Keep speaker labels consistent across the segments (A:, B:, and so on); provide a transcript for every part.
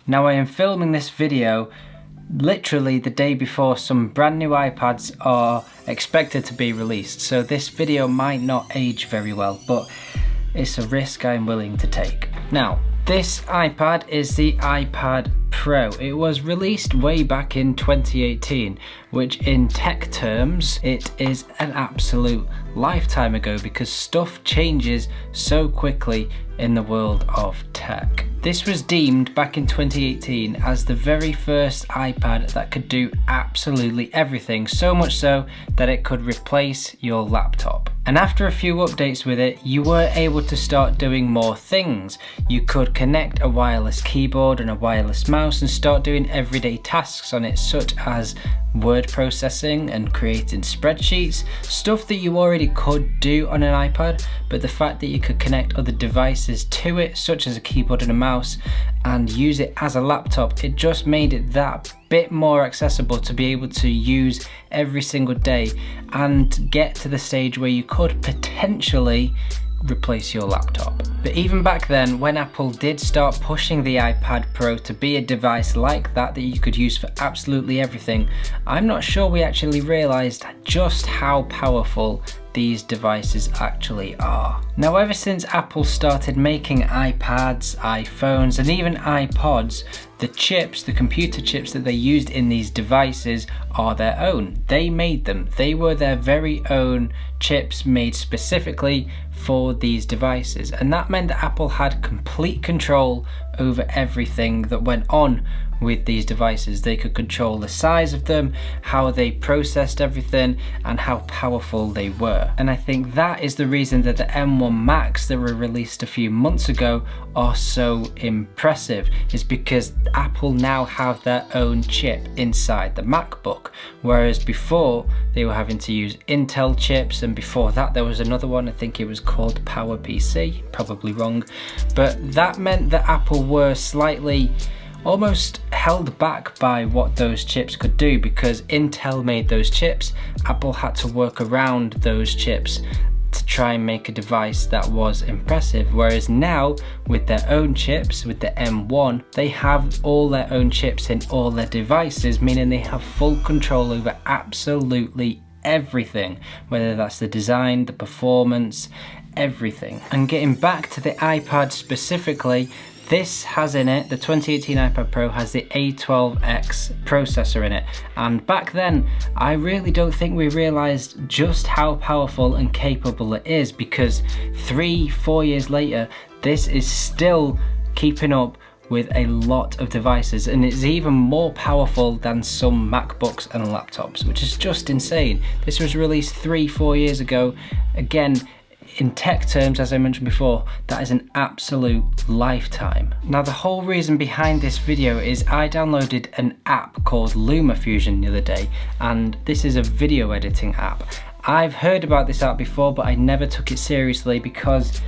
A: Now I am filming this video literally the day before some brand new iPads are expected to be released, so this video might not age very well, but it's a risk I'm willing to take. Now, this iPad is the iPad Pro. It was released way back in 2018, which in tech terms, it is an absolute lifetime ago because stuff changes so quickly in the world of tech. This was deemed back in 2018 as the very first iPad that could do absolutely everything, so much so that it could replace your laptop. And after a few updates with it, you were able to start doing more things. You could connect a wireless keyboard and a wireless mouse and start doing everyday tasks on it, such as word processing and creating spreadsheets, stuff that you already could do on an iPad, but the fact that you could connect other devices to it, such as a keyboard and a mouse, and use it as a laptop, it just made it that bit more accessible to be able to use every single day and get to the stage where you could potentially replace your laptop. But even back then, when Apple did start pushing the iPad Pro to be a device like that you could use for absolutely everything, I'm not sure we actually realized just how powerful these devices actually are. Now, ever since Apple started making iPads, iPhones, and even iPods, the chips, the computer chips that they used in these devices are their own. They made them. They were their very own chips made specifically for these devices. And that meant that Apple had complete control over everything that went on with these devices. They could control the size of them, how they processed everything, and how powerful they were. And I think that is the reason that the M1 Macs that were released a few months ago are so impressive, is because Apple now have their own chip inside the MacBook, whereas before they were having to use Intel chips, and before that there was another one, I think it was called PowerPC, probably wrong, but that meant that Apple were slightly almost held back by what those chips could do, because Intel made those chips. Apple had to work around those chips to try and make a device that was impressive, whereas now with their own chips, with the M1, they have all their own chips in all their devices, meaning they have full control over absolutely everything, whether that's the design, the performance, everything. And getting back to the iPad specifically, this has in it, the 2018 iPad Pro has the A12X processor in it, and back then I really don't think we realized just how powerful and capable it is, because 3-4 years later this is still keeping up with a lot of devices, and it's even more powerful than some MacBooks and laptops, which is just insane. This was released 3-4 years ago. Again, in tech terms, as I mentioned before, that is an absolute lifetime. Now, the whole reason behind this video is I downloaded an app called LumaFusion the other day, and this is a video editing app. I've heard about this app before, but I never took it seriously because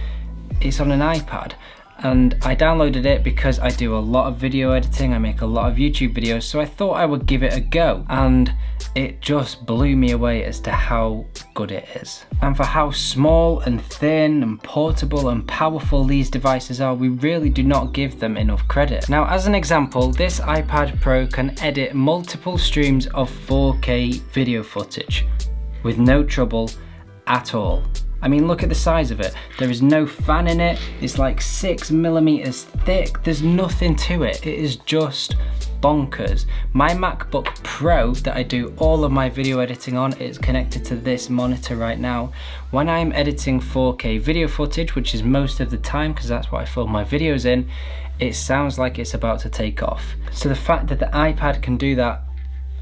A: it's on an iPad. And I downloaded it because I do a lot of video editing, I make a lot of YouTube videos, so I thought I would give it a go, and it just blew me away as to how good it is. And for how small and thin and portable and powerful these devices are, we really do not give them enough credit. Now, as an example, this iPad Pro can edit multiple streams of 4K video footage with no trouble at all. I mean, look at the size of it. There is no fan in it. It's like 6mm thick. There's nothing to it. It is just bonkers. My MacBook Pro that I do all of my video editing on is connected to this monitor right now. When I'm editing 4K video footage, which is most of the time because that's what I film my videos in, it sounds like it's about to take off. So the fact that the iPad can do that,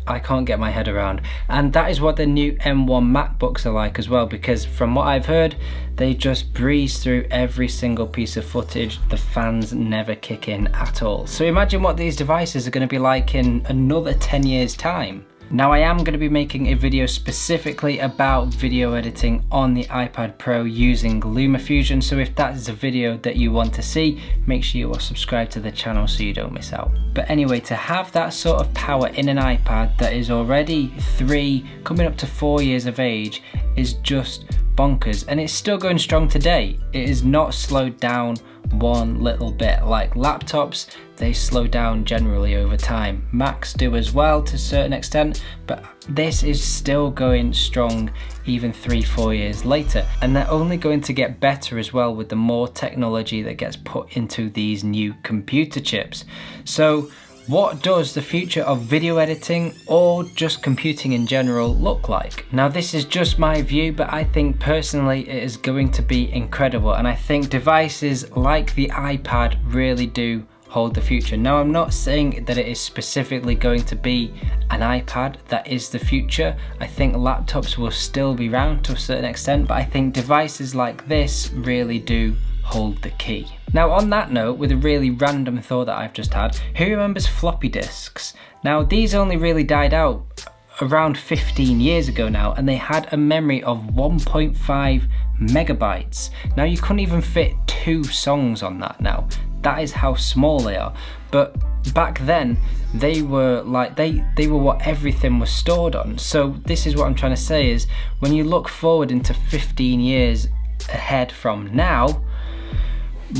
A: I can't get my head around. And that is what the new M1 MacBooks are like as well, because from what I've heard, they just breeze through every single piece of footage. The fans never kick in at all. So imagine what these devices are going to be like in another 10 years time. Now, I am going to be making a video specifically about video editing on the iPad Pro using LumaFusion, so if that is a video that you want to see, make sure you are subscribed to the channel so you don't miss out. But anyway, to have that sort of power in an iPad that is already 3, coming up to 4 years of age is just bonkers, and it's still going strong today. It is not slowed down one little bit. Like laptops, they slow down generally over time. Macs do as well to a certain extent, but this is still going strong even 3-4 years later. And they're only going to get better as well with the more technology that gets put into these new computer chips. So what does the future of video editing or just computing in general look like? Now this is just my view, but I think personally it is going to be incredible, and I think devices like the iPad really do hold the future. Now I'm not saying that it is specifically going to be an iPad that is the future. I think laptops will still be around to a certain extent, but I think devices like this really do hold the key. Now on that note, with a really random thought that I've just had, who remembers floppy disks? Now these only really died out around 15 years ago now, and they had a memory of 1.5 megabytes. Now you couldn't even fit 2 songs on that now. That is how small they are. But back then they were like, they were what everything was stored on. So this is what I'm trying to say is, when you look forward into 15 years ahead from now,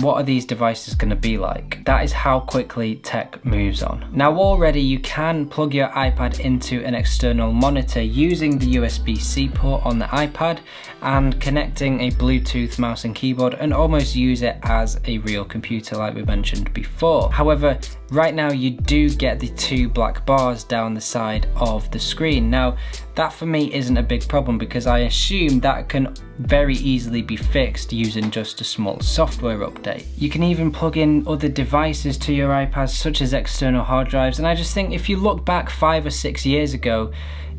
A: what are these devices going to be like? That is how quickly tech moves on. Now already you can plug your iPad into an external monitor using the USB-C port on the iPad and connecting a Bluetooth mouse and keyboard and almost use it as a real computer like we mentioned before. However, right now you do get the 2 black bars down the side of the screen. Now that for me isn't a big problem because I assume that can very easily be fixed using just a small software update. You can even plug in other devices to your iPad such as external hard drives, and I just think if you look back 5 or 6 years ago,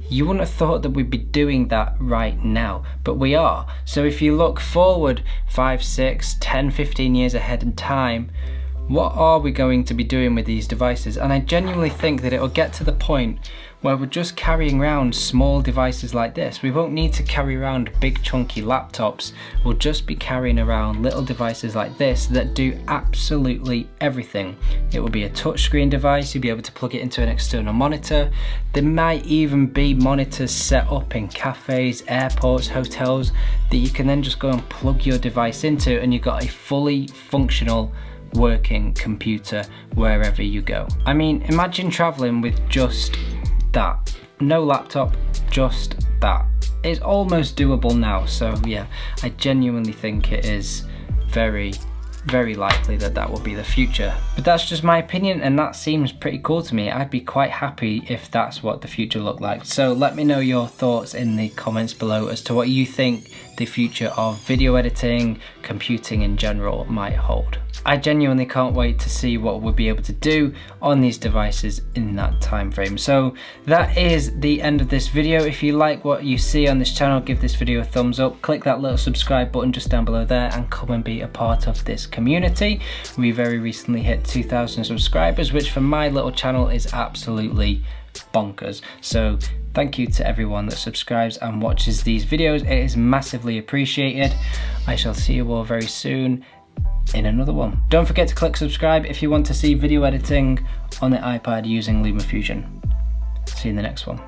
A: you wouldn't have thought that we'd be doing that right now, but we are. So if you look forward 5, 6, 10, 15 years ahead in time, what are we going to be doing with these devices? And I genuinely think that it'll get to the point where we're just carrying around small devices like this. We won't need to carry around big chunky laptops. We'll just be carrying around little devices like this that do absolutely everything. It will be a touchscreen device. You'll be able to plug it into an external monitor. There might even be monitors set up in cafes, airports, hotels that you can then just go and plug your device into, and you've got a fully functional working computer wherever you go. I mean, imagine traveling with just that. No laptop, just that. It's almost doable now, so yeah, I genuinely think it is very likely that that will be the future. But that's just my opinion, and that seems pretty cool to me. I'd be quite happy if that's what the future looked like. So let me know your thoughts in the comments below as to what you think the future of video editing, computing in general might hold. I genuinely can't wait to see what we'll be able to do on these devices in that time frame. So that is the end of this video. If you like what you see on this channel, give this video a thumbs up, click that little subscribe button just down below there, and come and be a part of this community. We very recently hit 2,000 subscribers, which for my little channel is absolutely bonkers. So thank you to everyone that subscribes and watches these videos. It is massively appreciated. I shall see you all very soon in another one. Don't forget to click subscribe if you want to see video editing on the iPad using LumaFusion. See you in the next one.